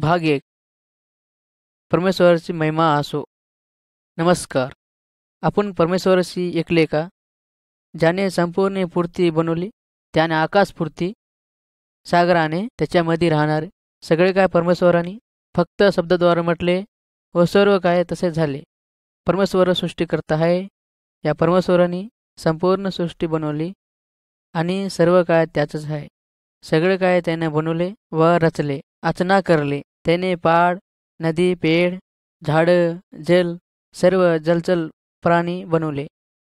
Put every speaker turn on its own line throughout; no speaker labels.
भाग 1. परमेश्वराची महिमा असो. नमस्कार. आपण परमेश्वराशी ऐकले का? ज्याने संपूर्ण पृथ्वी बनवली, त्याने आकाश पृथ्वी, सागराने त्याच्यामध्ये राहणारे सगळे काय परमेश्वराने फक्त शब्दाद्वारे म्हटले व सर्व काय तसे झाले. परमेश्वर सृष्टीकर्ता आहे. या परमेश्वराने संपूर्ण सृष्टी बनवली आणि सर्व काय त्याचंच आहे. सगळे काय त्याने बनवले व रचले, आचना करले. त्याने पहाड, नदी, पेड़, झाडं, जल, सर्व जलचल प्राणी बनवले.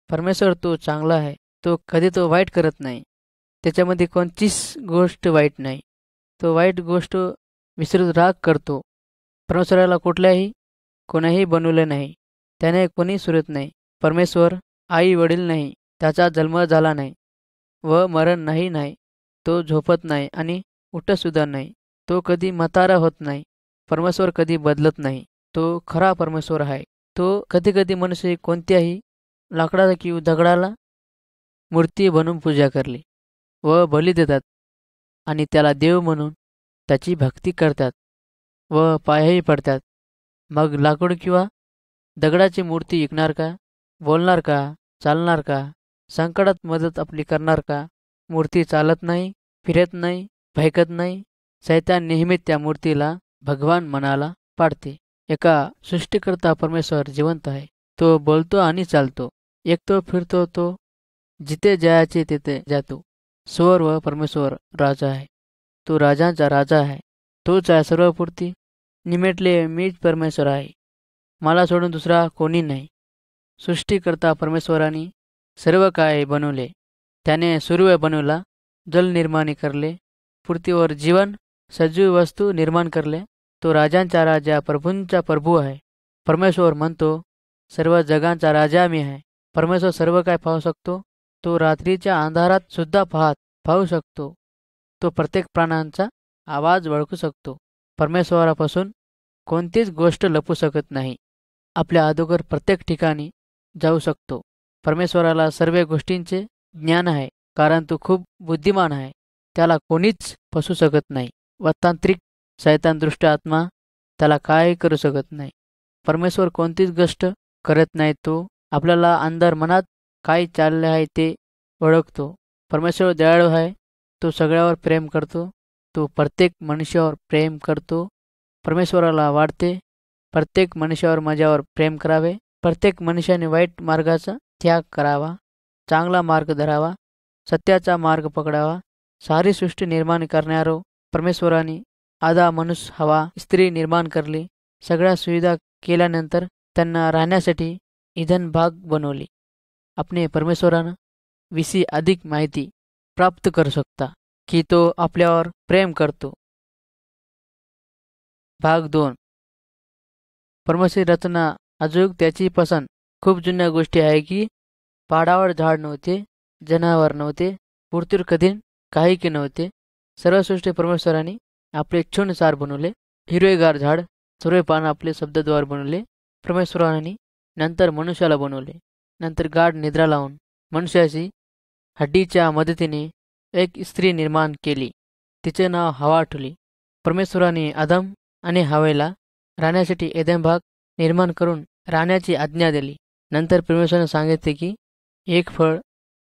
परमेश्वर तो चांगला आहे. तो कधी वाईट करत नाही. त्याच्यामध्ये कोणतीच गोष्ट वाईट नाही. तो वाईट गोष्ट विसरून राग करतो. परमेश्वराला कोणाही बनवले नाही. त्याने कोणी सुरत नाही. परमेश्वर आई वडील नाही. त्याचा जन्म झाला नाही व मरण नाही. तो झोपत नाही आणि उठतसुद्धा नाही. तो कधी म्हातारा होत नाही. परमेश्वर कधी बदलत नाही. तो खरा परमेश्वर आहे. तो कधी मनुष्य कोणत्याही लाकडाला किंवा दगडाला मूर्ती बनवून पूजा करली व बली देतात आणि त्याला देव म्हणून त्याची भक्ती करतात व पायाही पडतात. मग लाकूड किंवा दगडाची मूर्ती ऐकणार का? बोलणार का? चालणार का? संकटात मदत आपली करणार का? मूर्ती चालत नाही, फिरत नाही, भयकत नाही. सैतान नेहमी त्या मूर्तीला भगवान मनाला पाडते. एका सृष्टीकर्ता परमेश्वर जिवंत आहे. तो बोलतो आणि चालतो, एकतो फिरतो. तो जिथे जायचे तिथे जातो. स्वर व परमेश्वर राजा आहे. तो राजांचा राजा आहे. तोच आहे सर्वपूर्ती. निमेटले मीच परमेश्वर आहे. मला सोडून दुसरा कोणी नाही. सृष्टीकर्ता परमेश्वराने सर्व काय बनवले. त्याने सूर्य बनवला, जल निर्माण करले, पृथ्वीवर जीवन सजीव वस्तू निर्माण करले. तो राजांचा राजा, प्रभूंचा प्रभू आहे. परमेश्वर म्हणतो, सर्व जगांचा राजा मी आहे. परमेश्वर सर्व काय पाहू शकतो. तो रात्रीच्या अंधारात सुद्धा पाहू शकतो. तो प्रत्येक प्राण्यांचा आवाज ओळखू शकतो. परमेश्वरापासून कोणतीच गोष्ट लपू शकत नाही. आपल्या अगोदर प्रत्येक ठिकाणी जाऊ शकतो. परमेश्वराला सर्व गोष्टींचे ज्ञान आहे, कारण तो खूप बुद्धिमान आहे. त्याला कोणीच फसू शकत नाही व तांत्रिक शैतान दृष्ट आत्मा त्याला काय करू शकत नाही. परमेश्वर कोणतीच गोष्ट करत नाही. तो आपल्याला अंदर मनात काय चालले आहे ते ओळखतो. परमेश्वर दयाळू आहे. तो सगळ्यावर प्रेम करतो. तो प्रत्येक मनुष्यावर प्रेम करतो. परमेश्वराला वाटते प्रत्येक मनुष्यावर माझ्यावर प्रेम करावे. प्रत्येक मनुष्याने वाईट मार्गाचा त्याग करावा, चांगला मार्ग धरावा, सत्याचा मार्ग पकडावा. सारी सृष्टी निर्माण करणारो परमेश्वराने आदा मनुष्य, हवा, स्त्री निर्माण करली. सगळ्या सुविधा केल्यानंतर त्यांना राहण्यासाठी ईदन भाग बनवली. आपण परमेश्वरानं विषयी अधिक माहिती प्राप्त करू शकता की तो आपल्यावर प्रेम करतो. भाग 2. परमेश्वरी रचना. अजून त्याची पसंत. खूप जुन्या गोष्टी आहे की पहाडावर झाड नव्हते, जनावर नव्हते, पृथ्वीवर कधी काही की नव्हते. सर्व सृष्टी परमेश्वराने आपले इच्छेनुसार बनवले. हिरवेगार झाड, सर्व पान आपले शब्दाद्वारे बनवले. परमेश्वराने नंतर मनुष्याला बनवले. नंतर गाढ निद्रा लावून मनुष्याची हड्डीच्या मदतीने एक स्त्री निर्माण केली. तिचे नाव हवा ठेवली. परमेश्वराने आदम आणि हवेला राहण्यासाठी एदेन भाग निर्माण करून राहण्याची आज्ञा दिली. नंतर परमेश्वराने सांगितले की एक फळ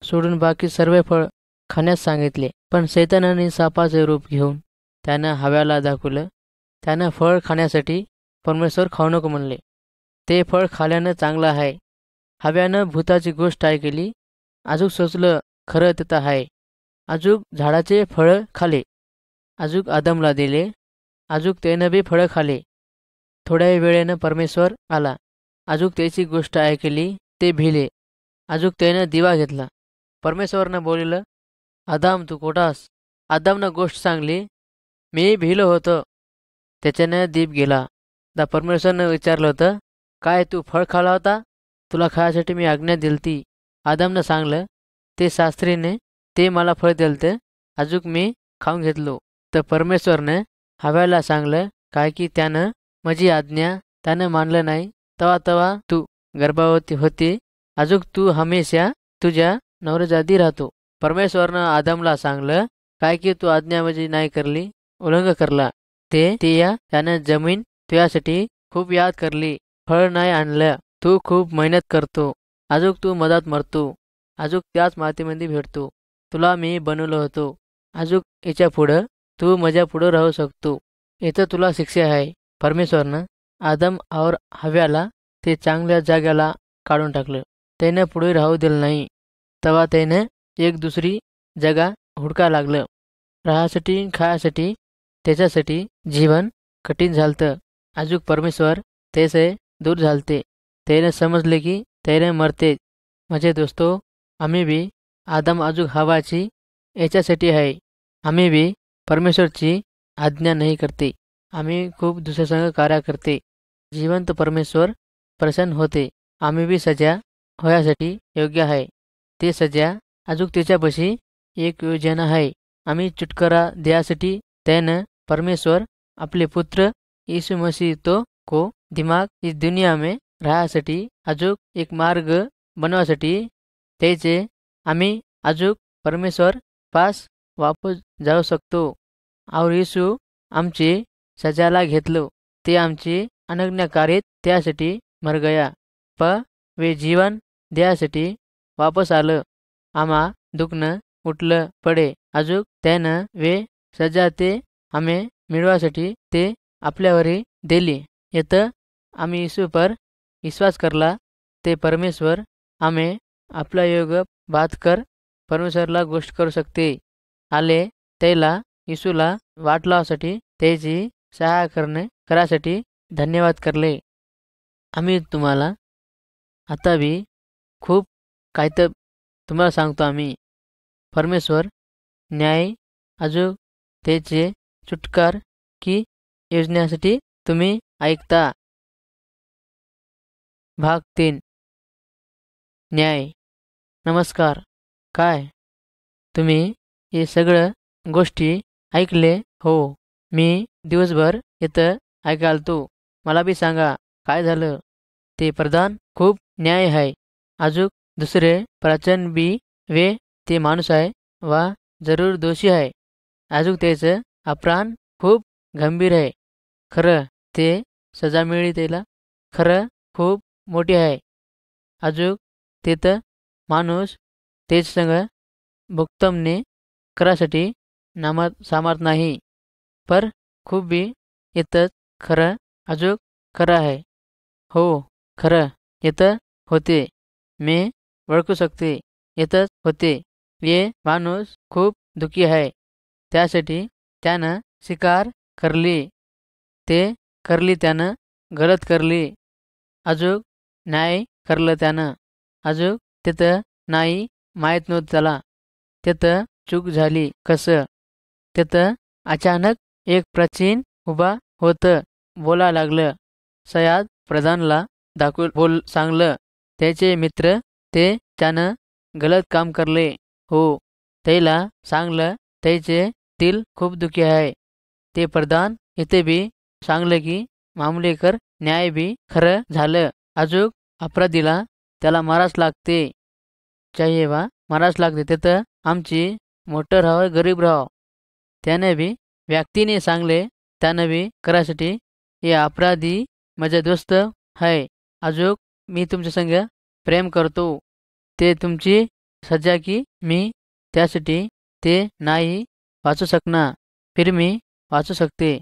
सोडून बाकी सर्व फळ खाण्यास सांगितले. पण शैतानाने सापाचे रूप घेऊन त्यानं हव्याला दाखवलं. त्यानं फळ खाण्यासाठी परमेश्वर खाऊ नको म्हणले. ते फळ खाल्यानं चांगलं आहे. हव्यानं भूताची गोष्ट ऐकली. अजूक सोचलं खरं तिथं आहे. अजूक झाडाचे फळं खाले. अजूक आदमला दिले. अजूक त्यानं बी फळं खाले. थोड्या वेळेनं परमेश्वर आला. अजूक त्याची गोष्ट ऐकली. ते भिले. अजूक त्यानं दिवा घेतला. परमेश्वरनं बोललं, आदाम तू कोठास? आदामनं गोष्ट सांगली, मी भिलो होतो. त्याच्यानं दीप गेला. परमेश्वरनं विचारलं होतं, काय तू फळ खाला होता? तुला खायसाठी मी आज्ञा दिलती. आदामनं सांगलं, ते शास्त्रीने ते मला फळ दिलतं, अजूक मी खाऊन घेतलो. तर परमेश्वरनं हव्याला सांगलं, काय की त्यानं माझी आज्ञा त्यानं मानलं नाही. तवा तू गर्भवती होती. अजूक तू हमेशा तुझ्या नवऱ्याजादी राहतो. परमेश्वरनं आदमला सांगलं, काय की तू आज्ञा माझी नाही करली, उल्लंघन करला. त्यानं जमीन तुझ्यासाठी खूप याद करली, फळ नाही आणलं, तू खूप मेहनत करतो, अजून तू मधात मरतो, अजून त्याच मातीमध्ये भेटतो, तुला मी बनवलं होतो, अजून याच्या पुढं तू माझ्या पुढं राहू शकतो. इथं तुला शिक्षा आहे. परमेश्वरनं आदम और हव्याला ते चांगल्या जाग्याला काढून टाकलं. त्यानं पुढे राहू दिलं नाही. तेव्हा त्यानं एक दुसरी जागा हुडका लागलं. राहासाठी खायासाठी त्याच्यासाठी जीवन कठीण झालतं. अजून परमेश्वर त्याचे दूर झालते. त्यानं समजले की त्याने मरते. म्हणजे दोस्तो, आम्ही बी आदम अजून हवाची याच्यासाठी आहे. आम्ही बी परमेश्वरची आज्ञा नाही करते. आम्ही खूप दुसऱ्यासंग कार्य करते. जिवंत परमेश्वर प्रसन्न होते. आम्ही बी सजा होण्यासाठी योग्य आहे. ते सजा अजून त्याच्यापाशी एक योजना आहे. आम्ही छुटकारा द्यासाठी त्यानं परमेश्वर आपले पुत्र यीशु मसीह तो को दिमाग इस दुनिया में राहण्यासाठी अजून एक मार्ग बनवासाठी त्याचे आम्ही अजून परमेश्वर पास वापस जाऊ शकतो. और येशू आमची सजाला घेतलो. ते आमची अनज्ञाकारित त्यासाठी मर गया, वे जीवन द्यासाठी वापस आलं. आम्हा दुखणं उठलं पडे. अजून त्यानं वे सजा ते आम्ही मिळवासाठी ते आपल्यावरी दिली. येतं आम्ही येशू पर विश्वास करला ते परमेश्वर आम्ही आपला योग बात कर परमेश्वरला गोष्ट करू शकते. आले त्याला येशूला वाट लावसाठी त्याची सहाय्य करासाठी धन्यवाद करले. आम्ही तुम्हाला आता बी खूप काय तर तुम्हाला सांगतो. आम्ही परमेश्वर न्याय अजून त्याचे चुटकार की योजनेसाठी तुम्ही ऐकता. भाग 3 न्याय. नमस्कार. काय तुम्ही हे सगळं गोष्टी ऐकले हो? मी दिवसभर इथं ऐकालतो. मला बी सांगा काय झालं ते. प्रधान खूप न्याय आहे. अजून दुसरे प्राचन बी वे ते माणूस आहे वा जरूर दोषी आहे. अजून त्याचं अपराध खूप गंभीर आहे. खरं ते सजा मिळली त्याला खरं खूप मोठी आहे. अजून तिथं माणूस तेच संग भुक्तमने करासाठी सामर्थ नाही. पर खूप बी इथंच खरं अजून खरं आहे. हो खरं इथं होते. मी ओळखू शकते इथंच होते. ये माणूस खूप दुःखी आहे. त्यासाठी त्यानं शिकार करली. ते करली त्यानं गलत करली. अजून न्याय करलं त्यानं. अजून तिथं नाही माहीत नव्हतं त्याला. तिथं चूक झाली. कसं? तिथं अचानक एक प्राचीन उभा होतं. बोला लागलं. सयाद प्रधानला दाखवून सांगलं त्याचे मित्र ते त्यानं गलत काम करले. हो त्याला सांगलं त्याचे दिल खूप दुखी आहे. ते प्रधान इथे बी सांगलं की मामलेकर न्याय बी खरं झालं. अजून अपराधीला त्याला मारास लागते. चाहिए वा मारास लागते. तिथं आमची मोठं राहावं गरीब राहावं. त्याने बी व्यक्तीने सांगले त्यानं बी करासाठी हे अपराधी माझे दोस्त आहे. अजून मी तुमच्या संग प्रेम करतो. ते तुमची सजा की मी त्यासाठी ते नाही वाचू शकणार. फिर मी वाचू शकते.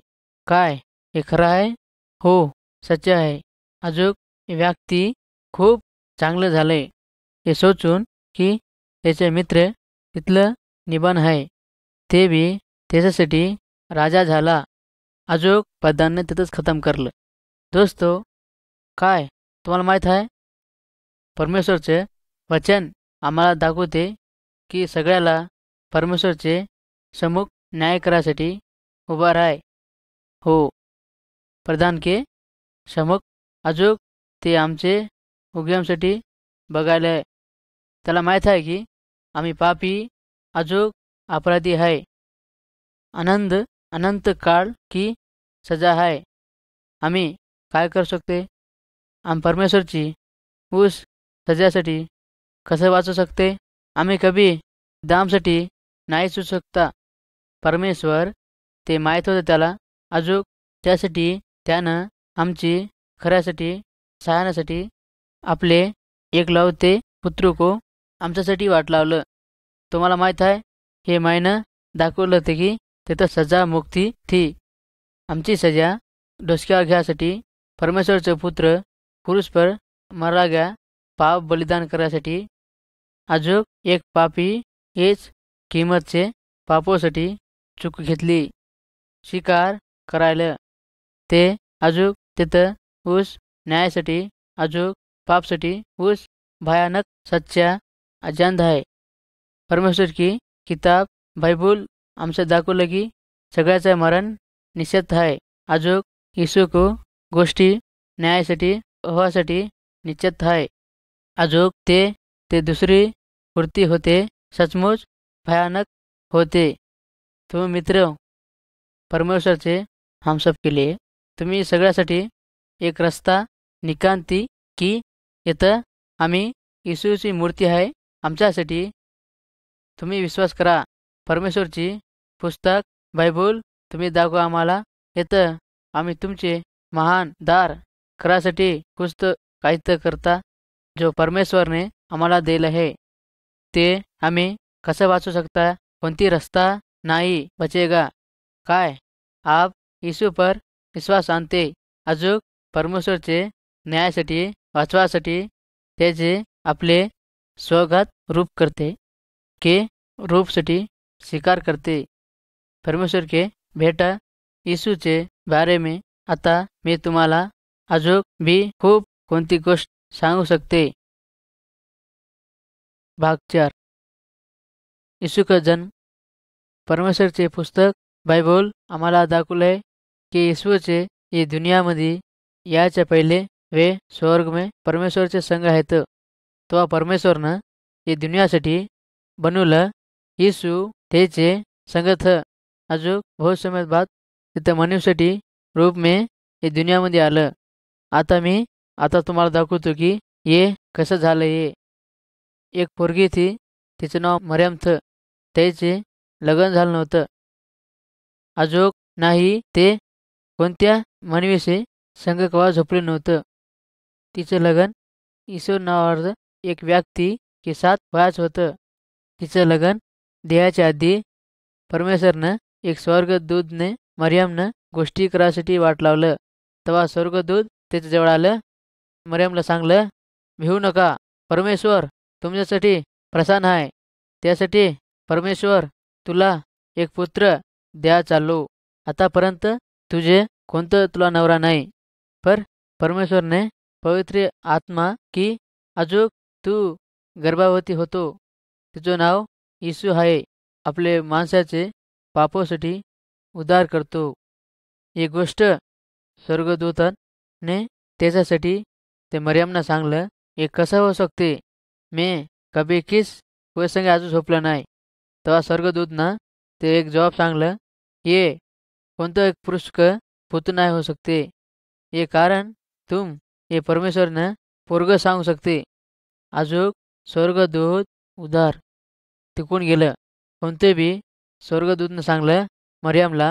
काय हे खरं आहे? हो सच्चे आहे. अजून व्यक्ती खूप चांगलं झालंय हे सोचून की त्याचे मित्र तिथलं निबन आहे. ते बी त्याच्यासाठी राजा झाला. अजून प्रधानने तिथंच खतम करलं. दोस्तो काय तुम्हाला माहीत आहे परमेश्वरचे वचन आम्हाला दाखवते की सगळ्याला परमेश्वरचे सम्मुख न्याय करासाठी उभा राहाय. हो प्रधान के सम्मुख अजून ते आमचे उगमसाठी बघायला आहे. त्याला माहीत आहे की आम्ही पापी अजून अपराधी आहे. अनंत काळ की सजा आहे. आम्ही काय करू शकते? आम्ही परमेश्वरची उस सजासाठी कसं वाचू शकते? आम्ही कभी दामसाठी नाही सुचू शकता. परमेश्वर ते माहीत होतं त्याला अजून त्यासाठी त्यानं आमची खऱ्यासाठी सहाण्यासाठी आपले एकलवते पुत्र को आमच्यासाठी वाट लावलं. तुम्हाला माहीत आहे हे मायनं दाखवलं होतं की तिथं सजा मुक्ती थी. आमची सजा डोसक्यावर घ्यासाठी परमेश्वरचं पुत्र क्रूस पर मरला गया पाप बलिदान करायसाठी. अजून एक पापी हेच किंमतचे पापोसाठी चूक घेतली स्वीकार करायला. ते अजून तिथं उस न्यायासाठी अजून पापसाठी उस भयानक सच्चा अजांद आहे. परमेश्वर की किताब बाइबल आमचं दाखवलं की सगळ्याचं मरण निश्चित आहे. अजून यीशु को गोष्टी न्यायासाठी व्हासाठी निश्चित आहे. अजून ते दुसरी पूर्ती होते सचमुच भयानक होते. तुम्ही मित्र परमेश्वरचे हम सब के लिए तुम्ही सगळ्यासाठी एक रस्ता निकांती की इथं आम्ही येशूची मूर्ती आहे आमच्यासाठी. तुम्ही विश्वास करा. परमेश्वरची पुस्तक बायबल तुम्ही दाखवा आम्हाला. इथं आम्ही तुमचे महान दार करासाठी कुछ काहीतरी करता जो परमेश्वरने आम्हाला दिलं आहे. ते आम्ही कसं वाचू शकता. कोणती रस्ता नाही बचेगा. काय आप यीशु पर विश्वास आणते अजून परमेश्वरचे न्यायासाठी वाचवासाठी त्याचे आपले स्वगत रूप करते के रूपसाठी स्वीकार करते. परमेश्वर के बेटा यीशुचे बारे में आता मी तुम्हाला अजून भी खूप कोणती गोष्ट सांगू शकते. भाग 4 यीशु का जन्म. परमेश्वरचे पुस्तक बायबल आम्हाला दाखवलंय की येशूचे ये दुनियामध्ये याच्या पहिले वे स्वर्ग में परमेश्वरचे संघ आहेत. तेव्हा परमेश्वरनं ये दुनियासाठी बनवलं. येशू त्याचे संगत अजून बहुत समय बाद तिथं मनुष्यासाठी रूप में ये दुनियामध्ये आलं. आता तुम्हाला दाखवतो की ये कसं झालं. ये एक पोरगी थी तिचं नाव मरियम थ. त्याचे लग्न झालं नव्हतं. अजून नाही ते कोणत्या मानवीशी संग कवा झोपले नव्हतं. तिचं लग्न ईश्वर नावावर एक व्यक्ती के साथ व्हायचं होतं. तिचं लग्न द्यायच्या आधी परमेश्वरनं एक स्वर्गदूतने मरियमनं गोष्टी करायसाठी वाट लावलं. तेव्हा स्वर्गदूत त्याच्याजवळ आलं. मरियमला सांगलं भिवू नका. परमेश्वर तुमच्यासाठी प्रसन्न आहे. त्यासाठी परमेश्वर तुला एक पुत्र द्या चाललो. आतापर्यंत तुझे कोणतं तुला नवरा नाही. पर परमेश्वरने पवित्र आत्मा की अजून तू गर्भवती होतो. तुझं नाव येशू आहे. आपले माणसाचे पापोसाठी उद्धार करतो. ही गोष्ट स्वर्गदूताने त्याच्यासाठी ते मरियमना सांगलं. हे कसं होऊ शकते. मी कभी किस कोई संग अजून झोपलं नाही. तेव्हा स्वर्गदूतनं ते एक जवाब सांगलं. ये कोणतं एक पुरुष पुत्र नाही होऊ शकते. ये कारण ये परमेश्वरनं पोरग सांगू शकते. अजून स्वर्गदूत उधार तिकून गेलं. कोणते बी स्वर्गदूतनं सांगलं मरियमला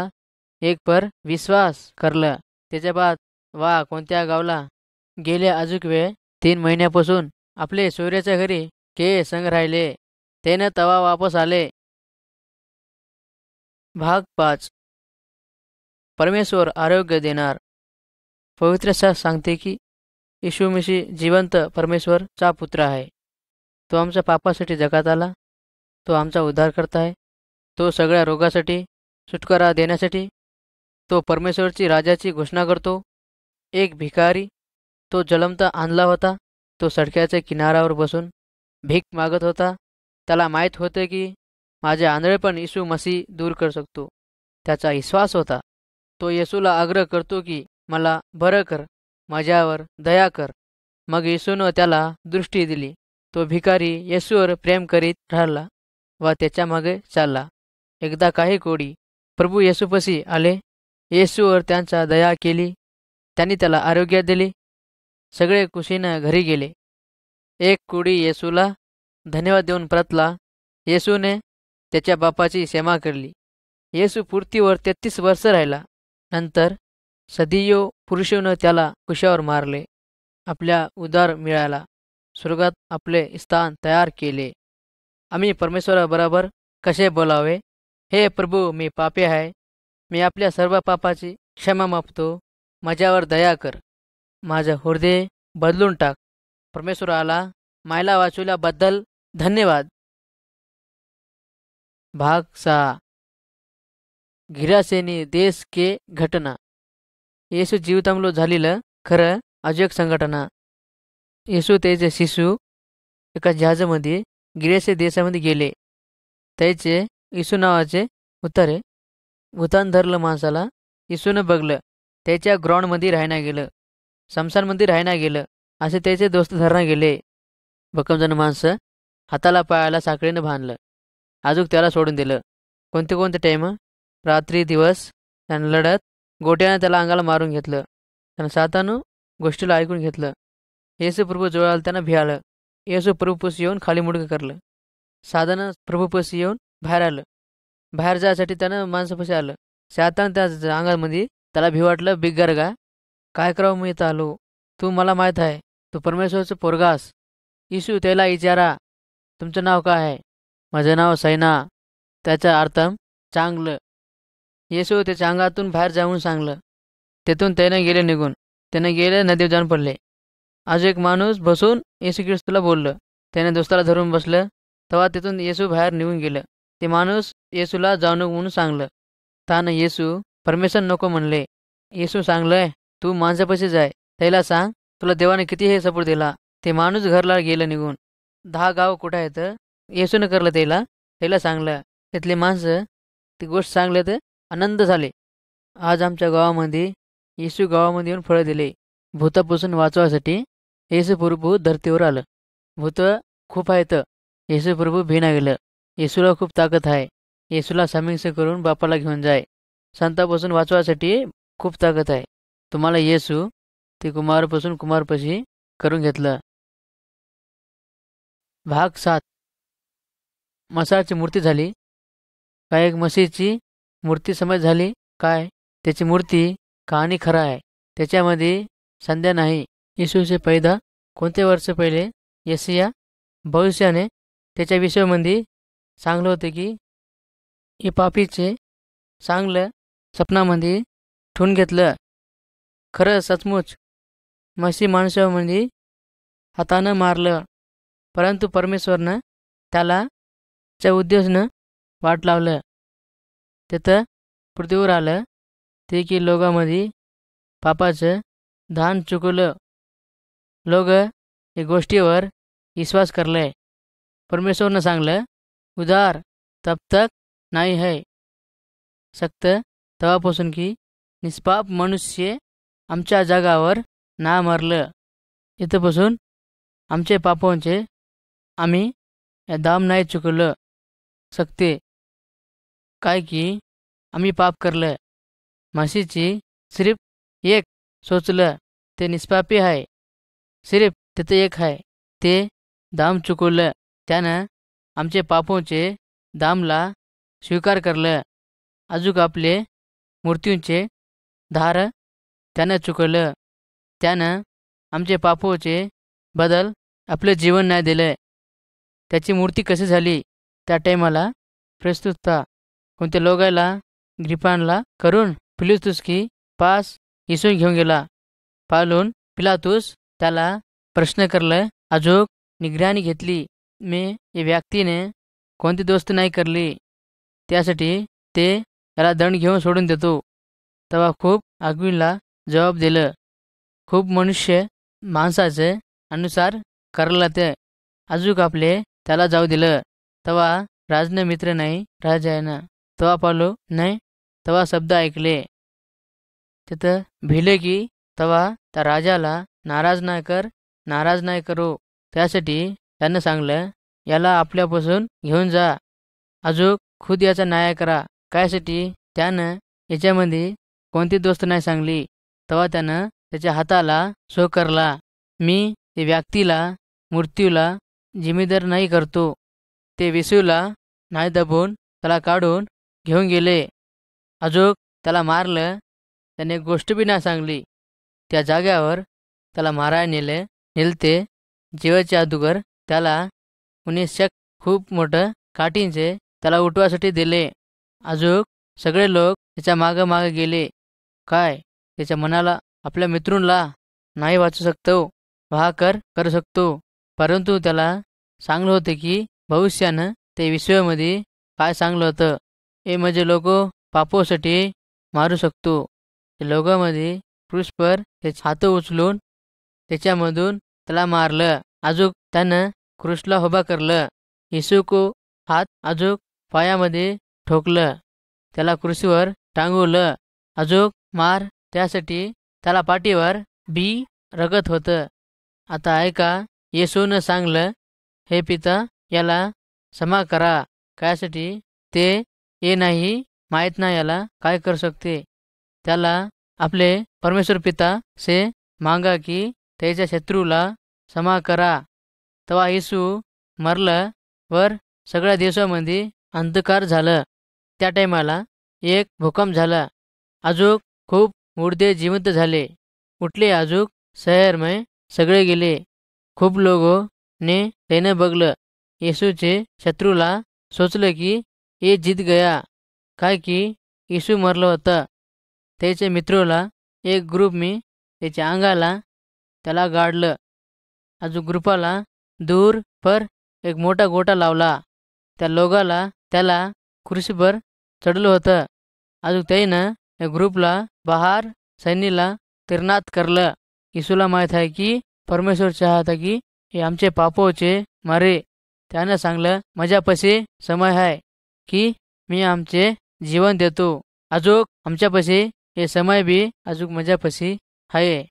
एक पर विश्वास करलं. त्याच्या बाद वा कोणत्या गावला गेले. अजूक वेळ 3 महिन्यापासून आपले सूर्याच्या घरी के संग राहिले. त्यानं तवा वापस आले. भाग 5 परमेश्वर आरोग्य देणार. पवित्र शास्त्र सांगते की येशू मसीह जिवंत परमेश्वरचा पुत्र आहे. तो आमच्या पापासाठी जगात आला. तो आमचा उद्धार करता आहे. तो सगळ्या रोगासाठी सुटकारा देण्यासाठी तो परमेश्वरची राजाची घोषणा करतो. एक भिकारी तो जलमता आणला होता. तो सडक्याच्या किनाऱ्यावर बसून भीक मागत होता. त्याला माहीत होते की माझे आंधळेपण येशू मसीह दूर करू शकतो. त्याचा विश्वास होता. तो येशूला आग्रह करतो की मला बरं कर, माझ्यावर दया कर. मग येशूनं त्याला दृष्टी दिली. तो भिकारी येशूवर प्रेम करीत राहिला व त्याच्या मागे चालला. एकदा काही कोडी प्रभू येशूपाशी आले. येशूवर त्यांचा दया केली. त्यांनी त्याला आरोग्य दिले. सगळे खुशीनं घरी गेले. एक कोडी येशूला धन्यवाद देऊन परतला. येशूने त्याच्या बापाची क्षमा केली. येशू पृथ्वीवर 33 वर्ष राहिला. नंतर सदियो पुरुषानं त्याला कुशावर मारले. आपल्या उदार मिळाला स्वर्गात आपले स्थान तयार केले. आम्ही परमेश्वराबरोबर कसे बोलावे? हे प्रभू, मी पापी आहे. मी आपल्या सर्व पापाची क्षमा मागतो. माझ्यावर दया कर. माझं हृदय बदलून टाक. परमेश्वराला मायला वाचवल्याबद्दल धन्यवाद. भाग 6. गिरासेनी देश के घटना. येशू जीवितांलो झालेलं खरं अजून एक संघटना. येशू त्याचे शिशु एका जहाजामध्ये गिरासे देशामध्ये गेले. त्याचे येशू नावाचे उतारे भूतान धरलं माणसाला येशूनं बघलं. त्याच्या ग्राउंडमध्ये राहायला गेलं, समसानमध्ये राहायला गेलं. असे त्याचे दोस्त धरणा गेले. भक्कमजण माणसं हाताला पायाला साखळीनं बांधलं. अजून त्याला सोडून दिलं. कोणते कोणते टाईम, रात्री दिवस त्यानं लढत गोट्यानं त्याला अंगाला मारून घेतलं. त्यानं सातानं गोष्टीला ऐकून घेतलं. येशू प्रभू जवळ आलं, त्यांना भियाळलं. येशू प्रभूपाशी येऊन खाली मुडकं करलं. साधानं प्रभूपाशी येऊन बाहेर आलं. बाहेर जायसाठी त्यानं माणसापाशी आलं. सातानं त्या अंगामध्ये त्याला भी वाटलं, बिगरगा काय करावं, मी इथं आलो. तू मला माहीत आहे, तू परमेश्वरचं पोरगास. येशू त्याला विचारा, तुमचं नाव काय आहे? माझं नाव सैना. त्याचा अर्थ चांगलं. येशू त्याच्या अंगातून बाहेर जाऊन सांगलं. तेथून त्यानं गेले निघून. त्यानं गेले नदीवर जाऊन पडले. अजून एक माणूस बसून येशू ख्रिस्ताला बोललं. त्याने दोस्ताला धरून बसलं. तेव्हा तिथून येशू बाहेर निघून गेलं. ते माणूस येशूला जाऊ नको म्हणून सांगलं. त्यानं येशू परमेश्वर नको म्हणले. येशू सांगलंय, तू माणसापाशी जाय, त्याला सांग तुला देवाने किती हे सपोर्ट दिला. ते माणूस घरला गेलं निघून. 10 गाव कुठं आहेत येशूनं करलं. त्याला सांगलं. तिथले माणसं ती गोष्ट सांगले तर आनंद झाले. आज आमच्या गावामध्ये येशू गावामध्ये येऊन फळं दिले. भूतापासून वाचवासाठी येशू प्रभू धरतीवर आलं. भूत खूप आहेत. येशू प्रभू भिना गेलं. येशूला खूप ताकद आहे. येशूला समीक्ष करून बापाला घेऊन जाय. संतापासून वाचवासाठी खूप ताकद आहे. तुम्हाला येशू ते कुमारपासून कुमारपाशी करून घेतलं. भाग 7. मसाची मूर्ती झाली. काय एक म्हशीची मूर्ती समज झाली काय? त्याची मूर्ती कहाणी खरं आहे. त्याच्यामध्ये संध्या नाही. येशूचे पैदा कोणते वर्ष पहिले यशिया भविष्याने त्याच्या विषयामध्ये सांगलं होतं की हे पापीचे चांगलं स्वप्नामध्ये ठेवून घेतलं. खरं सचमुच म्हशी माणसामध्ये हातानं मारलं. परंतु परमेश्वरनं त्याला च्या उद्देशानं वाट लावलं. तिथं पृथ्वीवर आलं ते की लोकांमध्ये पापाचं दान चुकवलं. लोक या गोष्टीवर विश्वास करले. परमेश्वरनं सांगलं, उदार तब तक नाही है सक्त तेव्हापासून की निष्पाप मनुष्य आमच्या जागावर ना मरलं. इथंपासून आमचे पापांचे आम्ही या दाम नाही चुकलं सकते. काय की आम्ही पाप करलं. म्हशीची सिर्फ एक सोचलं ते निष्पापी आहे. सिर्फ तिथं एक आहे ते दाम चुकवलं. त्यानं आमचे पापोंचे दामला स्वीकार करलं. अजूक आपले मृत्यूंचे धार त्यानं चुकवलं. त्यानं आमचे पापोचे बदल आपले जीवन नाही दिलं. त्याची मूर्ती कशी झाली त्या टायमाला प्रस्तुतता कोणत्या लोकायला ग्रिपानला करून पिलातुस की पास येशू घेऊन गेला. पालून पिलातुस त्याला प्रश्न करलं. अजूक निगराणी घेतली. मी या व्यक्तीने कोणती दोस्त नाही करली, त्यासाठी ते याला दंड घेऊन सोडून देतो. तेव्हा खूप आगवीला जबाब दिलं. खूप मनुष्य माणसाचे अनुसार करला ते अजूक आपले त्याला जाऊ दिलं. तेव्हा राजनं मित्र नाही राजायनं. तेव्हा पालो नाही. तेव्हा शब्द ऐकले. तिथं भिले की तेव्हा त्या राजाला नाराज नाही करो. त्यासाठी त्यानं सांगलं, याला आपल्यापासून घेऊन जा. अजूक खुद याचा न्याय करा. कायसाठी त्यानं याच्यामध्ये कोणती दोस्त नाही सांगली. तेव्हा त्यानं त्याच्या हाताला सो करला. मी ते व्यक्तीला मृत्यूला जिम्मेदार नाही करतो. ते विसूला नाही दबून त्याला काढून घेऊन गेले. अजूक त्याला मारलं. त्याने गोष्ट बी नाही सांगली. त्या जाग्यावर त्याला मारायला नेलते. जीवाच्या अगोदर त्याला कुणी खूप मोठं काठींचे त्याला उठवासाठी दिले. अजून सगळे लोक त्याच्या मागं मागं गेले. काय त्याच्या मनाला आपल्या मित्रांना नाही वाचू शकतो, करू शकतो. परंतु त्याला सांगलं होतं की भविष्यानं ते विश्वामध्ये काय सांगलं होतं, हे म्हणजे लोक पापोसाठी मारू शकतो. ते लोकांमध्ये क्रूसवर त्याचे हात उचलून त्याच्यामधून त्याला मारलं. अजून त्यानं क्रूसला उभा करलं. येशू को हात अजून पायामध्ये ठोकलं, त्याला क्रूसवर टांगवलं. अजून मार त्यासाठी त्याला पाठीवर बी रगत होतं. आता ऐका, येशूनं सांगलं, हे पिता याला क्षमा करा, कायसाठी ते हे नाही माहीत नाही याला काय करू शकते. त्याला आपले परमेश्वर पिता से मागा की त्याच्या शत्रूला क्षमा करा. तेव्हा येशू मरलं वर सगळ्या दिवसामध्ये अंधकार झालं. त्या टायमाला एक भूकंप झाला. अजून खूप मुर्दे जिवंत झाले, उठले. अजून शहरमय सगळे गेले. खूप लोकांनी त्याने बघलं. येशूचे शत्रूला सोचलं की हे जीत गया, काय की येशू मरलं होतं. त्याचे मित्रोला एक ग्रुप मी त्याच्या अंगाला त्याला गाडलं. अजून ग्रुपाला दूर पर एक मोठा गोटा लावला. त्या लोगाला त्याला खुर्शीवर चढलं होतं. अजून त्यानं या ग्रुपला बाहेर सैनीला तैनात करलं. येशूला माहीत आहे की परमेश्वर चाहता की हे आमचे पापोचे मारे. त्यानं सांगलं, माझ्यापाशी समय आहे की मी आमचे जीवन देतो. अजून आमच्यापाशी हे समय बी अजून माझ्यापाशी आहे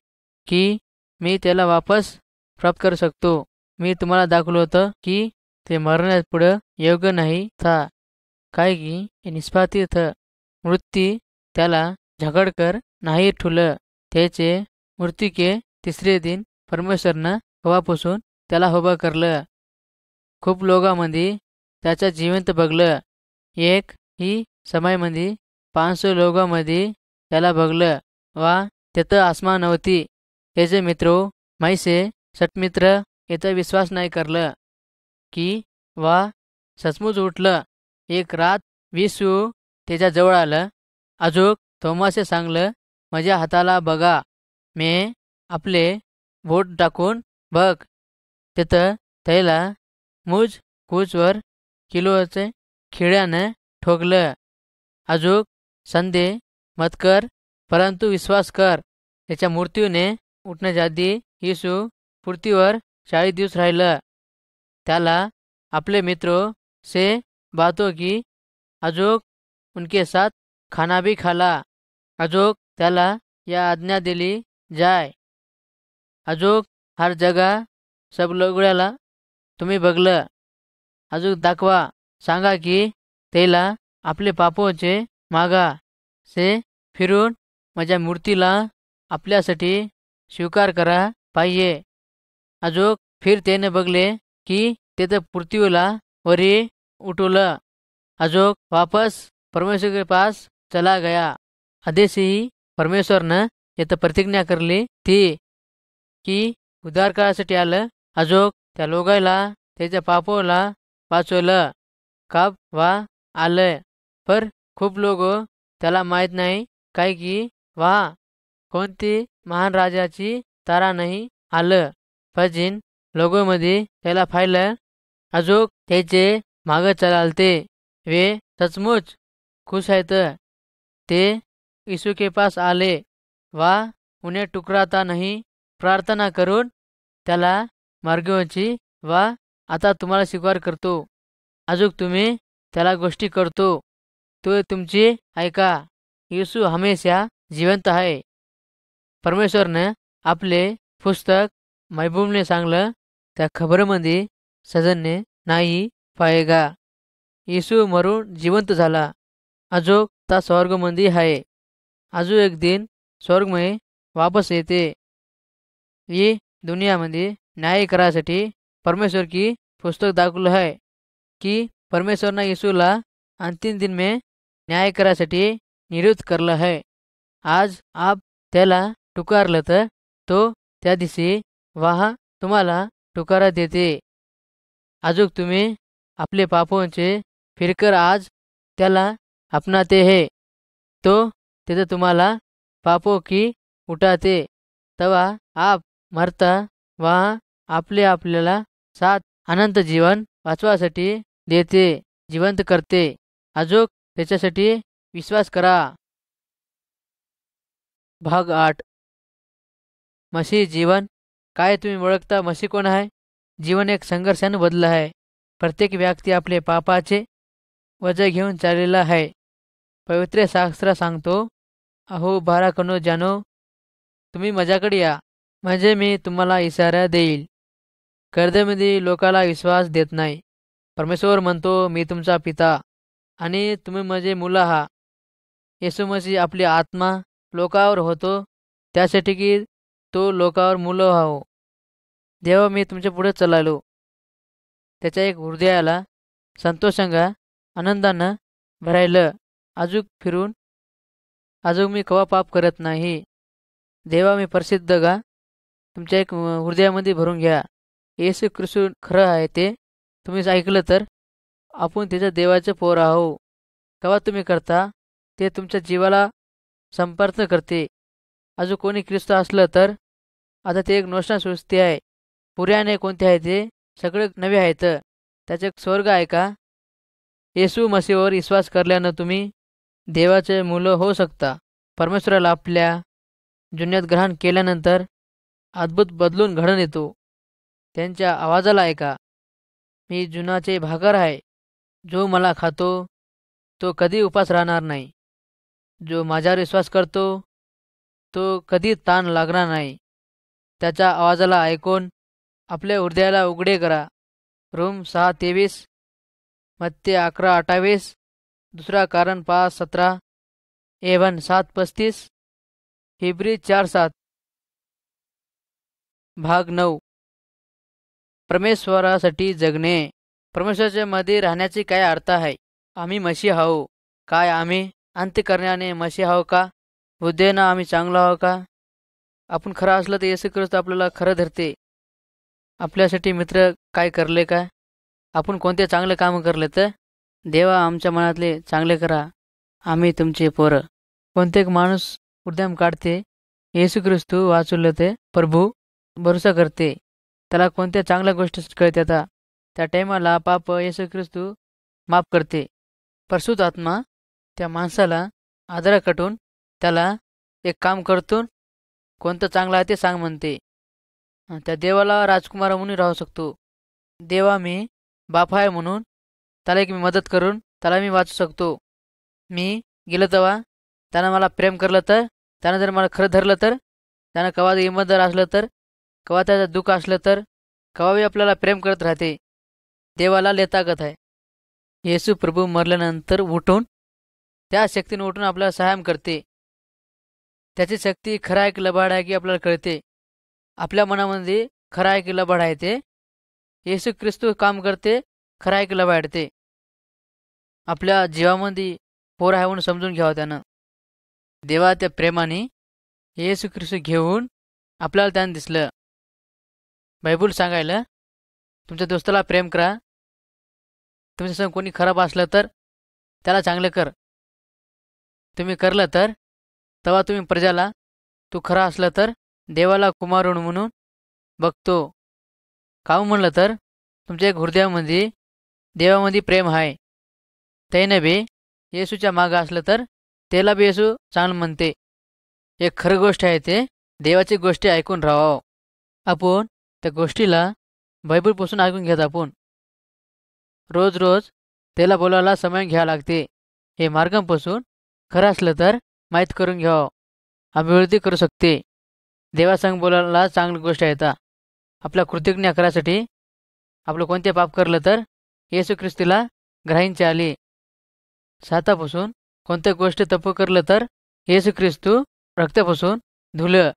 की मी त्याला वापस प्राप्त करू शकतो. मी तुम्हाला दाखवलं होतं की ते मरण्यापुढं योग्य नाही था, काय की हे निष्पाती थ. मृत्यू त्याला झगडकर नाही ठुलं. त्याचे मृत्यूके तिसरे दिन परमेश्वरनं हवापासून त्याला उभं करलं. खूप लोकांमध्ये त्याचं जिवंत बघलं. एक ही समयमध्ये 500 लोकांमध्ये त्याला बघलं. वा तिथं आसमान नव्हती. त्याचे मित्र मैसे सटमित्र याचा विश्वास नाही करलं की वा सचमुच उठलं. एक रात येशू त्याच्या जवळ आलं. अजून थोमासे सांगलं, माझ्या हाताला बघा, मी आपले बोट टाकून बघ. तिथं त्याला मूज कूचवर किलोचे खिळ्यानं ठोकलं. अजून संदेह मत कर, परंतु विश्वास कर. त्याच्या मृत्यूने उठण्याच्या आधी येशू पृथ्वीवर 40 दिवस राहिलं. त्याला आपले मित्र से बातों की अजोग उनके साथ खाना भी खाला. अजोग त्याला या आज्ञा दिली जाय, अजोग हर जगह सब लोगड्याला तुम्ही बघलं. अजून दाखवा, सांगा की त्याला आपले पापोचे मागा से फिरून माझ्या मूर्तीला आपल्यासाठी स्वीकार करा पाहिजे. अजून फिर त्याने बघले की तिथं पृथ्वीला वरी उठवलं. अजून वापस परमेश्वर के पास चला गया. आदेशही परमेश्वरनं इथं प्रतिज्ञा करली ती की उद्धार करायसाठी आलं. अजून त्या लोकायला त्याच्या पापोला वाचवलं. काब वा आलं, पर खूप लोक त्याला माहीत नाही, काय की वा कोणती महान राजाची तारा नाही आलं. पण लोकांमध्ये त्याला पाहिलं. अजून त्याचे मागं चालते वे सचमुच खुश आहेत. ते यीशु के पास आले वा उन्हें टुकराता नाही प्रार्थना करून त्याला मार्गवंची वा आता तुम्हाला स्वीकार करतो. अजून तुम्ही त्याला गोष्टी करतो, तो तुमची ऐका. येशू हमेशा जिवंत आहे. परमेश्वरनं आपले पुस्तक महबूबने सांगलं, त्या खबरमध्ये सजनने नाही पाहेगा. येशू मरून जिवंत झाला. अजून ता स्वर्गमध्ये आहे. अजून एक दिन स्वर्गमय वापस येते. ही दुनियामध्ये न्याय करायसाठी परमेश्वर की पुस्तक दाखवलं आहे की परमेश्वरनं येशूला अंतिम दिन में न्याय करायसाठी नियुक्त करलं आहे. आज आप त्याला टुकारलं तर तो त्या दिवशी वाहा तुम्हाला टुकारा देते. अजूक तुम्ही आपले पापोंचे फिरकर आज त्याला अपनाते है, तो तिथे तुम्हाला पापो की उठाते. तवा आप मरता वहा आपल्याला सात अनंत जीवन वाचवासाठी देते, जिवंत करते. अजूक त्याच्यासाठी विश्वास करा. भाग 8. मसीह जीवन. काय तुम्ही ओळखता मसीह कोण आहे? जीवन एक संघर्षानं बदल आहे. प्रत्येक व्यक्ती आपले पापाचे वजन घेऊन चाललेला आहे. पवित्र शास्त्र सांगतो, अहो बाराकनो जानो, तुम्ही माझ्याकडे या, म्हणजे मी तुम्हाला इशारा देईल. कर्जामध्ये लोकाला विश्वास देत नाही. परमेश्वर म्हणतो, मी तुमचा पिता आणि तुम्ही माझे मुलं आहात. येशू मसीह आपली आत्मा लोकावर होतो त्यासाठी की तो लोकावर मुलं व्हावं. जेव्हा मी तुमच्या पुढे चाललो, त्याच्या एक हृदयाला संतोषंगा आनंदानं भरायलं. अजूक फिरून अजून मी कवा पाप करत नाही. देवा मी प्रसिद्ध गा तुमच्या एक हृदयामध्ये भरून घ्या. येशू ख्रिस्त खरं आहे ते तुम्ही ऐकलं तर आपण त्याच्या देवाचे पोर आहो. कवा तुम्ही करता ते तुमच्या जीवाला संपर्क करते. अजून कोणी ख्रिस्त असलं तर आता ते एक नूतन सृष्टी आहे. पुराणे कोणते आहे ते सगळे नवे आहेत. त्याचे एक स्वर्ग आहे का? येशू मसीहवर विश्वास करल्यानं तुम्ही देवाचे मुलं होऊ शकता. परमेश्वराला आपल्या जुन्यात ग्रहण केल्यानंतर अद्भुत बदलून घडून येतो. त्यांच्या आवाजाला ऐका, मी जुनाचे भाकर आहे. जो मला खातो तो कधी उपास राहणार नाही. जो माझ्यावर विश्वास करतो तो कधी ताण लागणार नाही. त्याच्या आवाजाला ऐकून आपल्या हृदयाला उघडे करा. रोम 6:23, मत्ते 11:28, दुसरा कारण 5:17, एवन 7:35, हिब्री 4:7. भाग 9. परमेश्वरासाठी जगणे. परमेश्वराच्या मध्ये राहण्याचे काय अर्थ आहे? आम्ही मसीह आहो. काय आम्ही अंत्यकरणाने मसीह आहो का? हृदयानं आम्ही चांगलो आहो का? आपण खरं असलं तर येशू ख्रिस्त आपल्याला खरं धरते. आपल्यासाठी मित्र काय करले का? आपण कोणते चांगले काम करले तर देवा आमच्या मनातले चांगले करा, आम्ही तुमचे पोरं. कोणते माणूस उद्यम काढते येशू ख्रिस्त वाचवले ते प्रभू भरोसा करते, त्याला कोणत्या चांगल्या गोष्टी कळतात. त्या टायमाला पाप येशू ख्रिस्त माफ करते. परिशुद्ध आत्मा त्या माणसाला आदर कटून त्याला एक काम करतून कोणतं चांगलं आहे ते सांग म्हणते. त्या देवाला राजकुमार म्हणून राहू शकतो. देवा मी बाप आहे म्हणून त्याला एक मी मदत करून त्याला मी वाचू शकतो. मी गेलं तेव्हा त्यानं मला प्रेम करलं तर, त्यानं जर मला खरं धरलं तर, त्यानं कवा इमानदार असलं तर, कवा त्याचं दुःख असलं तर, कवाही आपल्याला प्रेम करत राहते. देवाला लय ताकद आहे. येशू प्रभू मरल्यानंतर उठून त्या शक्तीने उठून आपल्याला सहाय्य करते. त्याची शक्ती खरं आहे की लबाड आहे की आपल्याला कळते. आपल्या मनामध्ये खरं आहे की लबाड आहे ते येशू ख्रिस्त काम करते. खरं आहे की लबाड ते आपल्या जीवामध्ये पोर आहे म्हणून समजून घ्यावं त्यानं. देवा त्या प्रेमाने येशू ख्रिस्त घेऊन आपल्याला त्यानं दिसलं. बायबल सांगायला तुमच्या दोस्ताला प्रेम करा. तुमच्या संग कोणी खराब असलं तर त्याला चांगलं कर. तुम्ही करलं तर तेव्हा तुम्ही प्रजाला तू खरा असलं तर देवाला कुमारुण म्हणून बघतो. काहून म्हणलं तर तुमच्या एक हृदयामध्ये देवामध्ये प्रेम आहे. त्याने बी येशूच्या मागं असलं तर त्याला बी येशू चांगलं म्हणते. एक खरं गोष्ट आहे ते देवाची गोष्टी ऐकून राहावं. आपण त्या गोष्टीला बायबलपासून ऐकून घेत. आपण रोज रोज त्याला बोलायला समय घ्यावं लागते. हे मार्गांपासून खरं असलं तर माहीत करून घ्यावं. अभिवृद्धी करू शकते. देवासंग बोलायला चांगली गोष्ट आहे. आपल्या कृतज्ञ करायसाठी आपलं कोणते पाप करलं तर येशू ख्रिस्तीला ग्रहांचे आले. सातापासून कोणत्या गोष्टी तप करलं तर येशू ख्रिस्त रक्तापासून धुलं.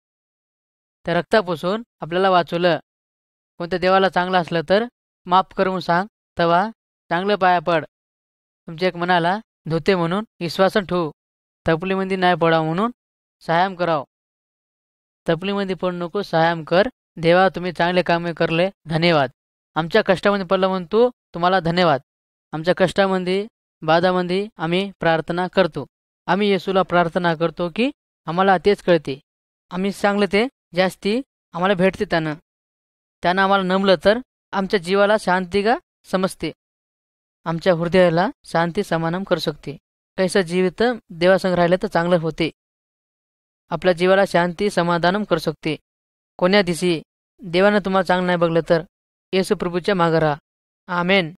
त्या रक्तापासून आपल्याला वाचवलं. कोणत्या देवाला चांगलं असलं तर माफ करून सांग, तेव्हा चांगलं पाया पड. तुमच्या एक मनाला धुते म्हणून विश्वासन ठेवू. तपलीमध्ये नाही पडा म्हणून सहाय्यम कराव. तपलीमध्ये पडू नको, सहाय्यम कर. देवा, तुम्ही चांगले कामे करले, धन्यवाद. आमच्या कष्टामध्ये पडलं म्हणतो तुम्हाला धन्यवाद. आमच्या कष्टामध्ये बाधामध्ये आम्ही प्रार्थना करतो. आम्ही येशूला प्रार्थना करतो की आम्हाला तेच कळते. आम्ही सांगलं ते जास्ती आम्हाला भेटते. त्यानं आम्हाला नमलं तर आमच्या जीवाला शांती का समजते. आमच्या हृदयाला शांती समाधान करू शकते. कैसं जीवित देवासंग राहिलं तर चांगलं होते. आपल्या जीवाला शांती समाधान करू शकते. कोण्या दिवशी देवानं तुम्हाला चांगलं नाही बघलं तर येशू प्रभूच्या मागं राहा. आमेन.